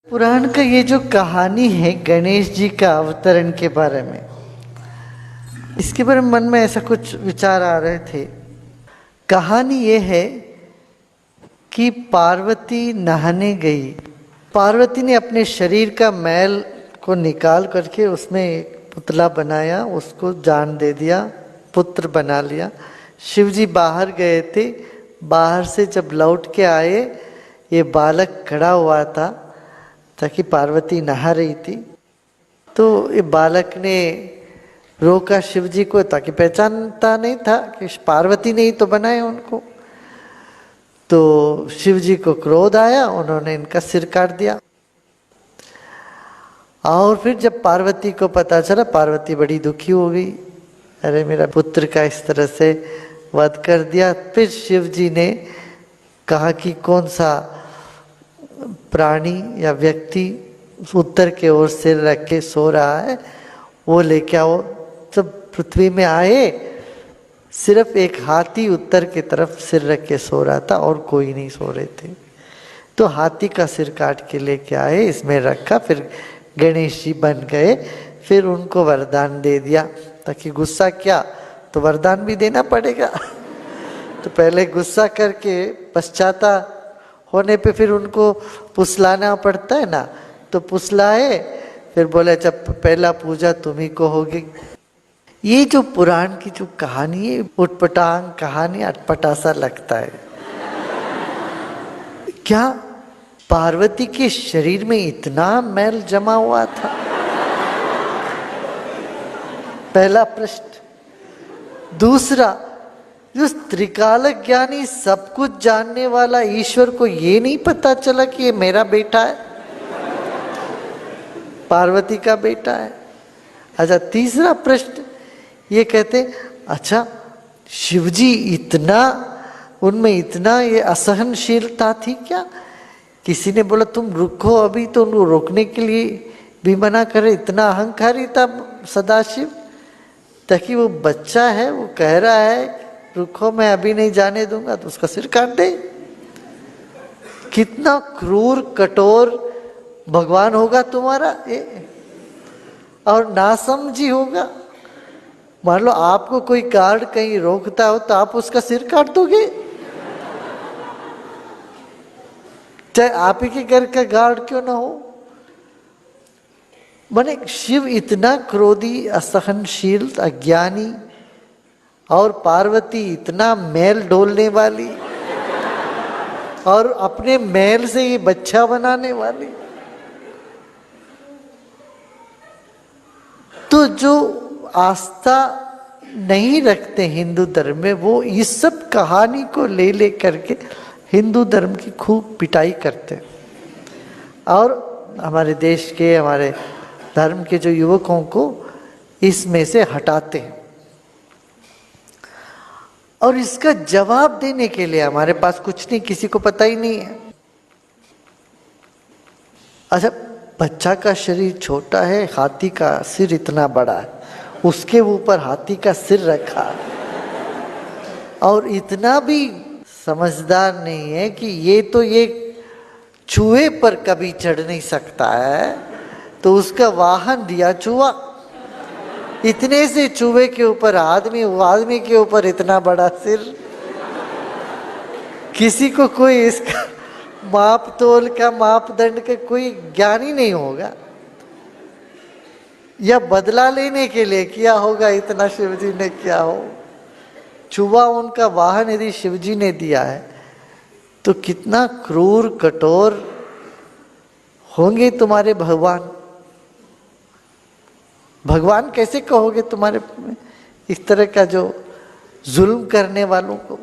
पुराण का ये जो कहानी है गणेश जी का अवतरण के बारे में, इसके बारे में मन में ऐसा कुछ विचार आ रहे थे। कहानी ये है कि पार्वती नहाने गई। पार्वती ने अपने शरीर का मैल को निकाल करके उसमें एक पुतला बनाया, उसको जान दे दिया, पुत्र बना लिया। शिवजी बाहर गए थे, बाहर से जब लौट के आए ये बालक खड़ा हुआ था ताकि पार्वती नहा रही थी। तो ये बालक ने रोका शिवजी को ताकि पहचानता नहीं था कि पार्वती ने ही तो बनाए उनको। तो शिवजी को क्रोध आया, उन्होंने इनका सिर काट दिया। और फिर जब पार्वती को पता चला, पार्वती बड़ी दुखी हो गई, अरे मेरा पुत्र का इस तरह से वध कर दिया। फिर शिवजी ने कहा कि कौन सा प्राणी या व्यक्ति उत्तर के ओर सिर रख के सो रहा है वो लेके आओ। जब पृथ्वी में आए, सिर्फ एक हाथी उत्तर की तरफ सिर रख के सो रहा था और कोई नहीं सो रहे थे। तो हाथी का सिर काट के लेके आए, इसमें रखा, फिर गणेश जी बन गए। फिर उनको वरदान दे दिया ताकि गुस्सा क्या तो वरदान भी देना पड़ेगा। तो पहले गुस्सा करके पश्चाता होने पे फिर उनको पुसलाना पड़ता है ना, तो पुसलाए, फिर बोले जब पहला पूजा तुम्ही को होगी। ये जो पुराण की जो कहानी है, उटपटांग कहानी, अटपटा सा लगता है। क्या पार्वती के शरीर में इतना मैल जमा हुआ था? पहला प्रश्न। दूसरा, जो त्रिकालक ज्ञानी सब कुछ जानने वाला ईश्वर को ये नहीं पता चला कि ये मेरा बेटा है, पार्वती का बेटा है। अच्छा, तीसरा प्रश्न ये कहते, अच्छा शिवजी इतना, उनमें इतना ये असहनशीलता थी क्या? किसी ने बोला तुम रुको अभी, तो उनको रोकने के लिए भी मना करे। इतना अहंकारी था सदाशिव ताकि वो बच्चा है, वो कह रहा है रुको मैं अभी नहीं जाने दूंगा, तो उसका सिर काट दे। कितना क्रूर कठोर भगवान होगा तुम्हारा ये, और नासमझी होगा। मान लो आपको कोई गार्ड कहीं रोकता हो तो आप उसका सिर काट दोगे, चाहे आप ही के घर का गार्ड क्यों ना हो। माने शिव इतना क्रोधी, असहनशील, अज्ञानी, और पार्वती इतना मैल डोलने वाली और अपने मैल से ये बच्चा बनाने वाली। तो जो आस्था नहीं रखते हिंदू धर्म में, वो इस सब कहानी को ले करके हिंदू धर्म की खूब पिटाई करते हैं और हमारे देश के, हमारे धर्म के जो युवकों को इसमें से हटाते हैं। और इसका जवाब देने के लिए हमारे पास कुछ नहीं, किसी को पता ही नहीं है। अच्छा, बच्चा का शरीर छोटा है, हाथी का सिर इतना बड़ा है, उसके ऊपर हाथी का सिर रखा, और इतना भी समझदार नहीं है कि ये चूहे पर कभी चढ़ नहीं सकता है, तो उसका वाहन दिया चूहा। इतने से चूहे के ऊपर आदमी, वो आदमी के ऊपर इतना बड़ा सिर। किसी को कोई इसका माप तोल का, मापदंड का कोई ज्ञान ही नहीं होगा, या बदला लेने के लिए किया होगा इतना शिवजी ने किया हो। चूहा उनका वाहन यदि शिवजी ने दिया है तो कितना क्रूर कठोर होंगे तुम्हारे भगवान। भगवान कैसे कहोगे तुम्हारे इस तरह का जो जुल्म करने वालों को?